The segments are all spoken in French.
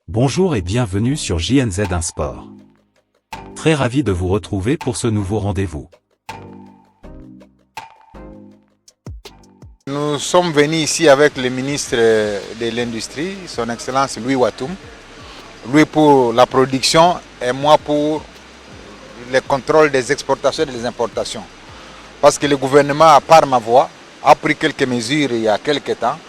Bonjour et bienvenue sur JNZ Sport. Très ravi de vous retrouver pour ce nouveau rendez-vous. Nous sommes venus ici avec le ministre de l'Industrie, son Excellence Louis Watoum. Lui pour la production et moi pour le contrôle des exportations et des importations. Parce que le gouvernement, par ma voix, a pris quelques mesures il y a quelques temps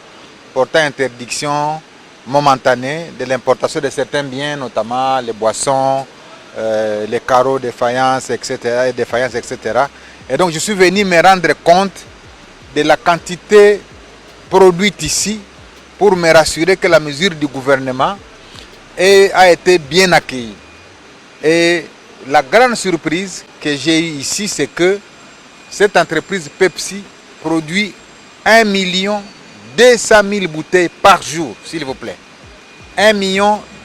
portant interdiction momentanée de l'importation de certains biens, notamment les boissons, les carreaux de faïence, etc. Et donc je suis venu me rendre compte de la quantité produite ici pour me rassurer que la mesure du gouvernement a été bien accueillie. Et la grande surprise que j'ai eue ici, c'est que cette entreprise Pepsi produit 1 200 000 bouteilles par jour, s'il vous plaît. 1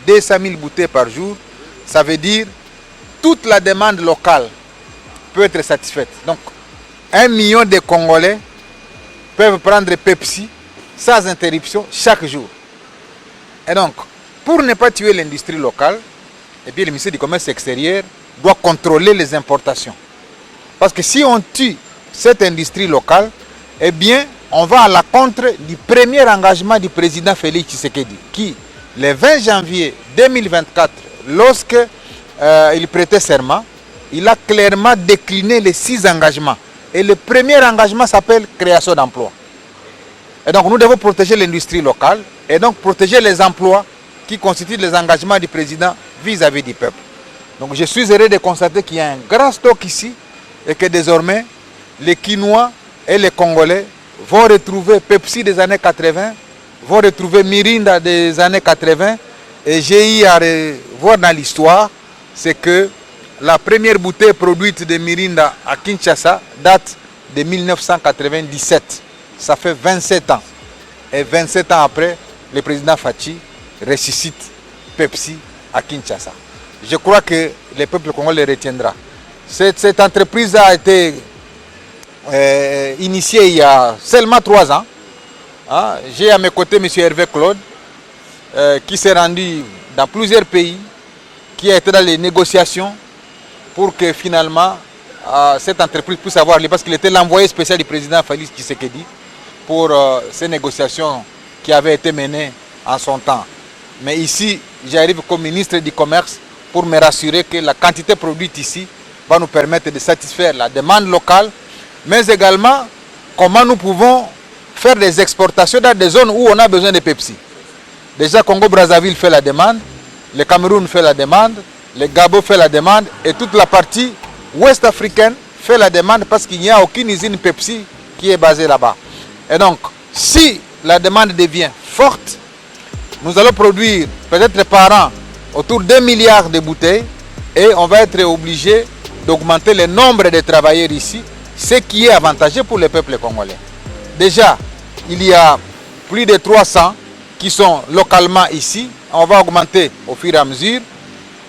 200 000 bouteilles par jour, ça veut dire toute la demande locale peut être satisfaite. Donc, 1 million de Congolais peuvent prendre Pepsi sans interruption chaque jour. Et donc, pour ne pas tuer l'industrie locale, eh bien, le ministère du Commerce extérieur doit contrôler les importations. Parce que si on tue cette industrie locale, eh bien, on va à la contre du premier engagement du président Félix Tshisekedi, qui, le 20 janvier 2024, lorsque il prêtait serment, il a clairement décliné les 6 engagements. Et le premier engagement s'appelle création d'emplois. Et donc, nous devons protéger l'industrie locale et donc protéger les emplois qui constituent les engagements du président vis-à-vis du peuple. Donc, je suis heureux de constater qu'il y a un grand stock ici et que désormais, les Quinois et les Congolais vont retrouver Pepsi des années 80, vont retrouver Mirinda des années 80. Et j'ai eu à voir dans l'histoire, c'est que la première bouteille produite de Mirinda à Kinshasa date de 1997. Ça fait 27 ans. Et 27 ans après, le président Fachi ressuscite Pepsi à Kinshasa. Je crois que le peuple congolais le retiendra. Cette entreprise a été initiée il y a seulement 3 ans. J'ai à mes côtés M. Hervé Claude, qui s'est rendu dans plusieurs pays, qui a été dans les négociations pour que finalement cette entreprise puisse avoir lieu, parce qu'il était l'envoyé spécial du président Félix Tshisekedi pour ces négociations qui avaient été menées en son temps. Mais ici, j'arrive comme ministre du Commerce pour me rassurer que la quantité produite ici va nous permettre de satisfaire la demande locale, mais également comment nous pouvons faire des exportations dans des zones où on a besoin de Pepsi. Déjà, Congo-Brazzaville fait la demande, le Cameroun fait la demande, le Gabon fait la demande et toute la partie ouest africaine fait la demande parce qu'il n'y a aucune usine Pepsi qui est basée là-bas. Et donc, si la demande devient forte, nous allons produire peut-être par an autour de 2 milliards de bouteilles et on va être obligé d'augmenter le nombre de travailleurs ici, ce qui est avantageux pour le peuple congolais. Déjà, il y a plus de 300 qui sont localement ici. On va augmenter au fur et à mesure.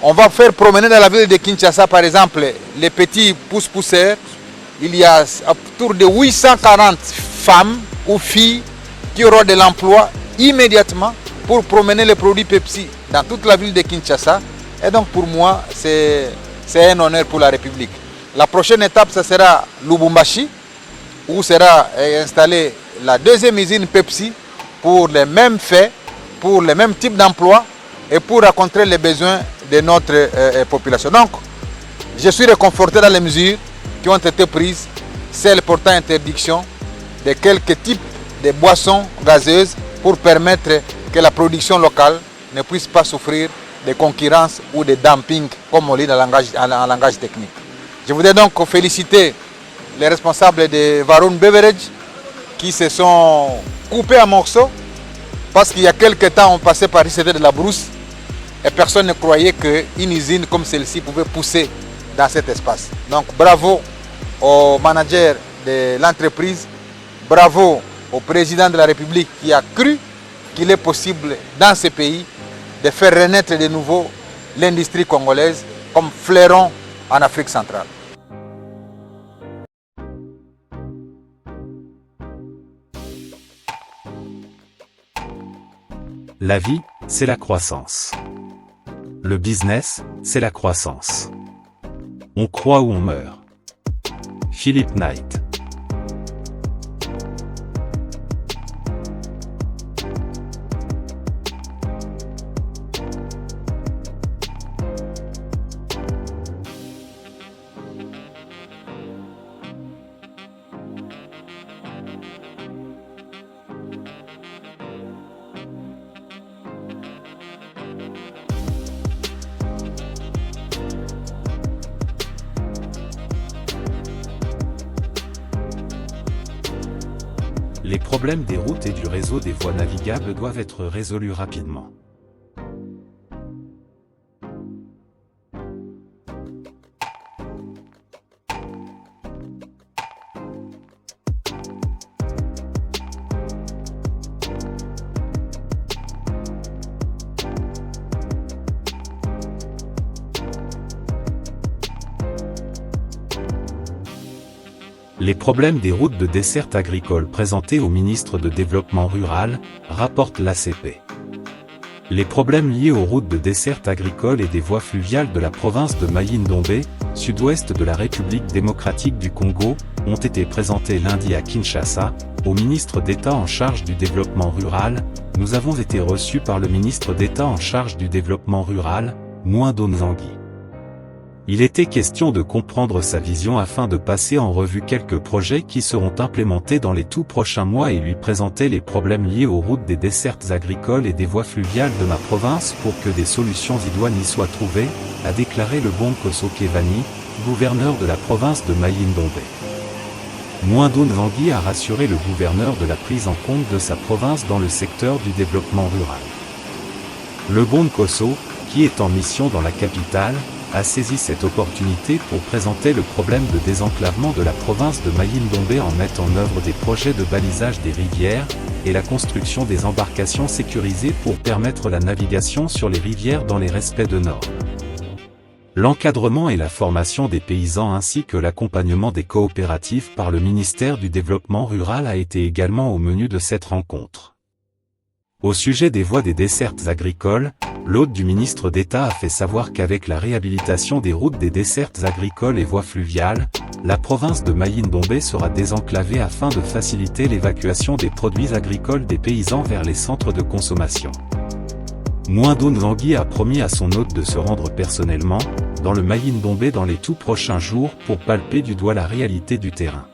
On va faire promener dans la ville de Kinshasa, par exemple, les petits pousse-pousseurs. Il y a autour de 840 femmes ou filles qui auront de l'emploi immédiatement pour promener les produits Pepsi dans toute la ville de Kinshasa. Et donc pour moi, c'est un honneur pour la République. La prochaine étape, ce sera Lubumbashi, où sera installée la deuxième usine Pepsi pour les mêmes faits, pour les mêmes types d'emplois et pour rencontrer les besoins de notre population. Donc, je suis réconforté dans les mesures qui ont été prises, celles portant interdiction de quelques types de boissons gazeuses pour permettre que la production locale ne puisse pas souffrir de concurrence ou de dumping, comme on dit en langage technique. Je voudrais donc féliciter les responsables de Varun Beverage qui se sont coupés en morceaux parce qu'il y a quelques temps, on passait par ici, c'était de la brousse et personne ne croyait qu'une usine comme celle-ci pouvait pousser dans cet espace. Donc bravo au manager de l'entreprise, bravo au président de la République qui a cru qu'il est possible dans ce pays de faire renaître de nouveau l'industrie congolaise comme fleuron en Afrique centrale. La vie, c'est la croissance. Le business, c'est la croissance. On croit ou on meurt. Philip Knight. Les problèmes des routes et du réseau des voies navigables doivent être résolus rapidement. Les problèmes des routes de desserte agricole présentés au ministre de Développement Rural, rapporte l'ACP. Les problèmes liés aux routes de desserte agricole et des voies fluviales de la province de Mai-Ndombe, sud-ouest de la République démocratique du Congo, ont été présentés lundi à Kinshasa, au ministre d'État en charge du développement rural. Nous avons été reçus par le ministre d'État en charge du développement rural, Mwindo Nzangi. Il était question de comprendre sa vision afin de passer en revue quelques projets qui seront implémentés dans les tout prochains mois et lui présenter les problèmes liés aux routes des dessertes agricoles et des voies fluviales de ma province pour que des solutions idoines y soient trouvées, a déclaré le bon Koso Kevani, gouverneur de la province de Mai-Ndombe. Mwindo Nzangi a rassuré le gouverneur de la prise en compte de sa province dans le secteur du développement rural. Le bon Koso, qui est en mission dans la capitale, a saisi cette opportunité pour présenter le problème de désenclavement de la province de Mai-Ndombe en mettant en œuvre des projets de balisage des rivières, et la construction des embarcations sécurisées pour permettre la navigation sur les rivières dans les respects de normes. L'encadrement et la formation des paysans ainsi que l'accompagnement des coopératives par le ministère du Développement rural a été également au menu de cette rencontre. Au sujet des voies des dessertes agricoles, l'hôte du ministre d'État a fait savoir qu'avec la réhabilitation des routes des dessertes agricoles et voies fluviales, la province de Mai-Ndombe sera désenclavée afin de faciliter l'évacuation des produits agricoles des paysans vers les centres de consommation. Mwindo Nzangi a promis à son hôte de se rendre personnellement, dans le Mai-Ndombe dans les tout prochains jours pour palper du doigt la réalité du terrain.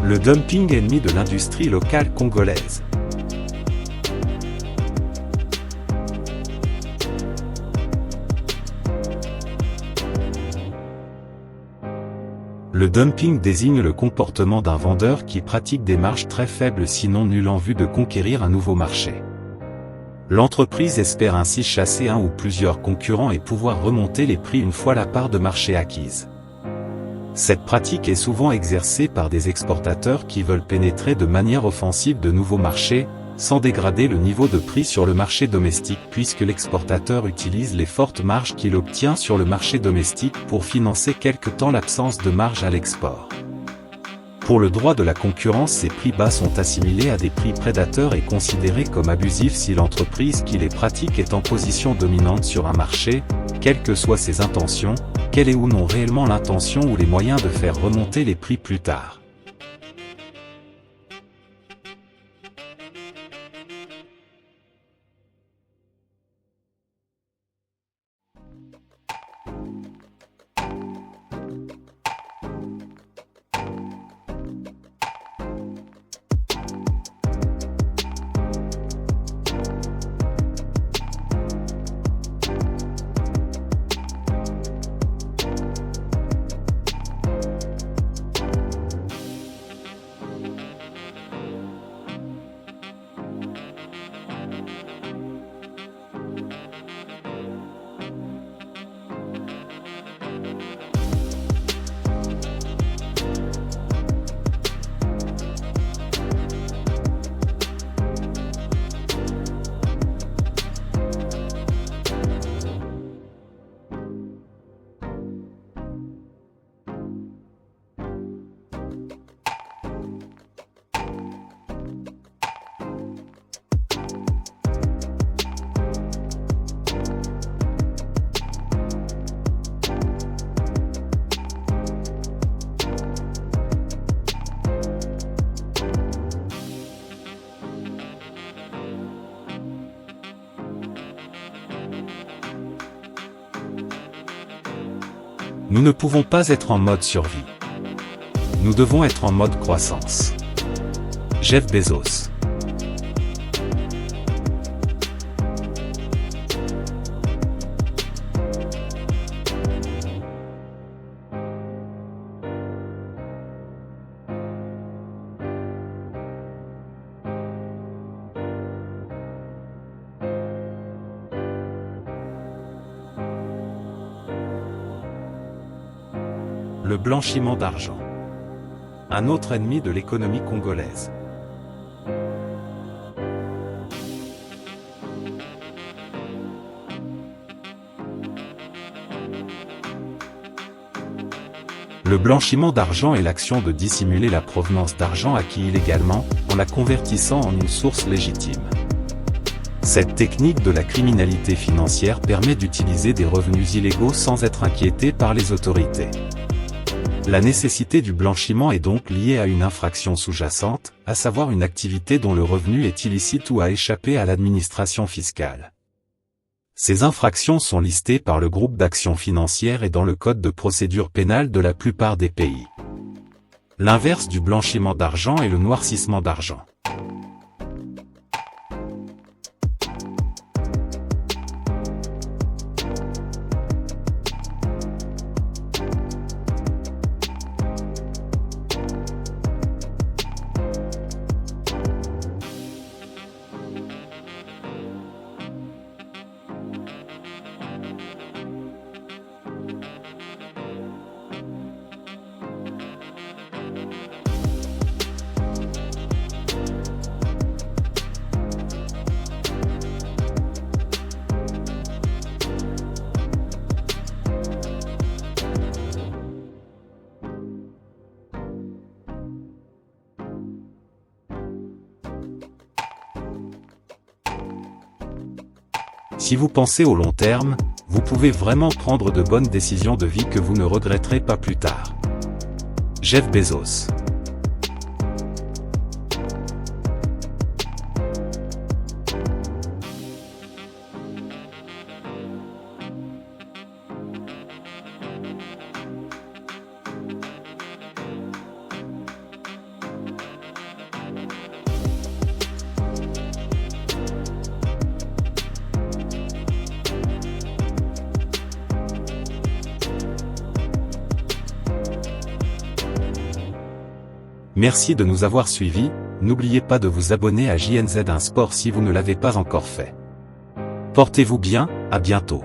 Le dumping ennemi de l'industrie locale congolaise. Le dumping désigne le comportement d'un vendeur qui pratique des marges très faibles sinon nulles en vue de conquérir un nouveau marché. L'entreprise espère ainsi chasser un ou plusieurs concurrents et pouvoir remonter les prix une fois la part de marché acquise. Cette pratique est souvent exercée par des exportateurs qui veulent pénétrer de manière offensive de nouveaux marchés, sans dégrader le niveau de prix sur le marché domestique puisque l'exportateur utilise les fortes marges qu'il obtient sur le marché domestique pour financer quelque temps l'absence de marge à l'export. Pour le droit de la concurrence, ces prix bas sont assimilés à des prix prédateurs et considérés comme abusifs si l'entreprise qui les pratique est en position dominante sur un marché, quelles que soient ses intentions, quelle est ou non réellement l'intention ou les moyens de faire remonter les prix plus tard. Nous ne pouvons pas être en mode survie. Nous devons être en mode croissance. Jeff Bezos. Le blanchiment d'argent. Un autre ennemi de l'économie congolaise. Le blanchiment d'argent est l'action de dissimuler la provenance d'argent acquis illégalement, en la convertissant en une source légitime. Cette technique de la criminalité financière permet d'utiliser des revenus illégaux sans être inquiété par les autorités. La nécessité du blanchiment est donc liée à une infraction sous-jacente, à savoir une activité dont le revenu est illicite ou a échappé à l'administration fiscale. Ces infractions sont listées par le groupe d'action financière et dans le code de procédure pénale de la plupart des pays. L'inverse du blanchiment d'argent est le noircissement d'argent. Si vous pensez au long terme, vous pouvez vraiment prendre de bonnes décisions de vie que vous ne regretterez pas plus tard. Jeff Bezos. Merci de nous avoir suivis, n'oubliez pas de vous abonner à JNZ1 Sport si vous ne l'avez pas encore fait. Portez-vous bien, à bientôt.